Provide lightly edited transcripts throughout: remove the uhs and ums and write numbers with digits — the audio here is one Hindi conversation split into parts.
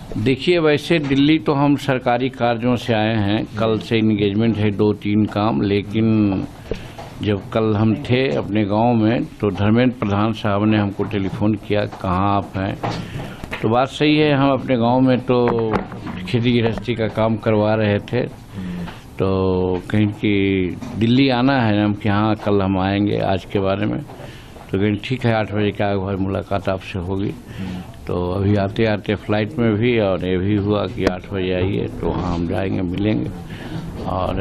देखिए, वैसे दिल्ली तो हम सरकारी कार्यों से आए हैं। कल से इंगेजमेंट है 2-3 काम, लेकिन जब कल हम थे अपने गांव में तो धर्मेंद्र प्रधान साहब ने हमको टेलीफोन किया, कहाँ आप हैं। तो बात सही है, हम अपने गांव में तो खेती गृहस्थी का काम करवा रहे थे, तो कहीं कि दिल्ली आना है हम कि हाँ कल हम आएंगे आज के बारे में। तो कहीं ठीक है, 8 बजे के आगे मुलाकात आपसे होगी। तो अभी आते आते फ्लाइट में भी और ये भी हुआ कि 8 बजे आइए, तो वहाँ हम जाएंगे, मिलेंगे। और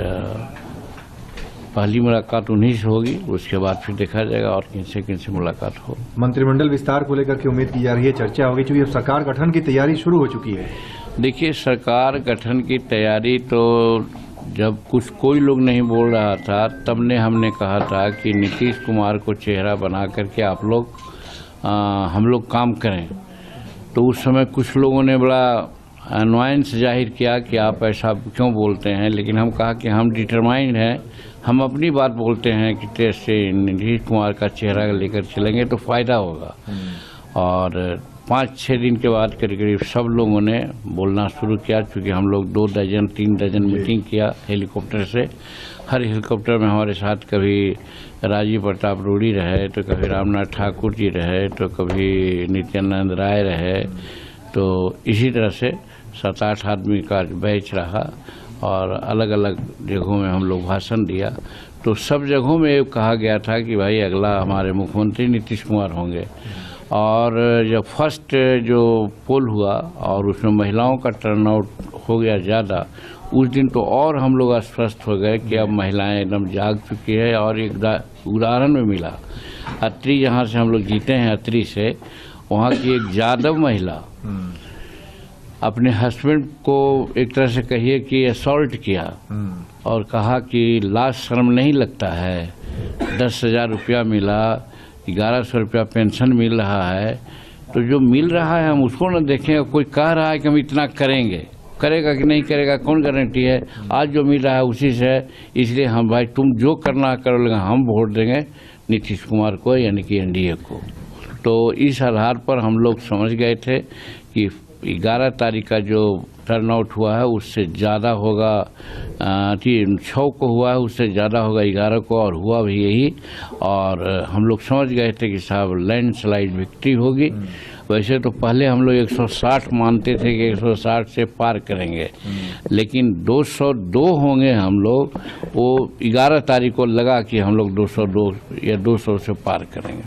पहली मुलाकात उन्हीं से होगी, उसके बाद फिर देखा जाएगा और किनसे मुलाकात हो। मंत्रिमंडल विस्तार को लेकर के उम्मीद की जा रही है, चर्चा होगी, क्योंकि अब सरकार गठन की तैयारी शुरू हो चुकी है। देखिए, सरकार गठन की तैयारी तो जब कोई लोग नहीं बोल रहा था, तब ने हमने कहा था कि नीतीश कुमार को चेहरा बना करके आप लोग हम लोग काम करें। तो उस समय कुछ लोगों ने बड़ा अनवायंस जाहिर किया कि आप ऐसा क्यों बोलते हैं, लेकिन हम कहा कि हम डिटरमाइंड हैं, हम अपनी बात बोलते हैं कि टेस्ट से नीतीश कुमार का चेहरा लेकर चलेंगे तो फ़ायदा होगा। और 5-6 दिन के बाद करीब सब लोगों ने बोलना शुरू किया, क्योंकि हम लोग 2-3 डजन मीटिंग किया हेलीकॉप्टर से। हर हेलीकॉप्टर में हमारे साथ कभी राजीव प्रताप रूडी रहे, तो कभी रामनाथ ठाकुर जी रहे, तो कभी नित्यानंद राय रहे। तो इसी तरह से 7-8 आदमी का बैच रहा और अलग अलग जगहों में हम लोग भाषण दिया। तो सब जगहों में ये कहा गया था कि भाई अगला हमारे मुख्यमंत्री नीतीश कुमार होंगे। और जब फर्स्ट जो पोल हुआ और उसमें महिलाओं का टर्नआउट हो गया ज़्यादा, उस दिन तो और हम लोग आश्वस्त हो गए कि अब महिलाएं एकदम जाग चुकी है। और एक उदाहरण में मिला, अत्री जहाँ से हम लोग जीते हैं, अत्री से, वहाँ की एक यादव महिला अपने हस्बैंड को एक तरह से कहिए कि असॉल्ट किया और कहा कि लाज शर्म नहीं लगता है, 10,000 रुपया मिला, 1100 रुपया पेंशन मिल रहा है, तो जो मिल रहा है हम उसको न देखें। कोई कह रहा है कि हम इतना करेंगे, करेगा कि नहीं करेगा कौन गारंटी है। आज जो मिल रहा है उसी से है, इसलिए हम भाई तुम जो करना करो, लेकिन हम वोट देंगे नीतीश कुमार को, यानी कि एनडीए को। तो इस आधार पर हम लोग समझ गए थे कि 11 तारीख का जो टर्नआउट हुआ है उससे ज़्यादा होगा, 6 को हुआ है उससे ज़्यादा होगा 11 को, और हुआ भी यही। और हम लोग समझ गए थे कि साहब लैंडस्लाइड विक्ट्री होगी। वैसे तो पहले हम लोग 160 मानते थे कि 160 से पार करेंगे, लेकिन 202 होंगे हम लोग। वो 11 तारीख को लगा कि हम लोग 202 या 200 से पार करेंगे।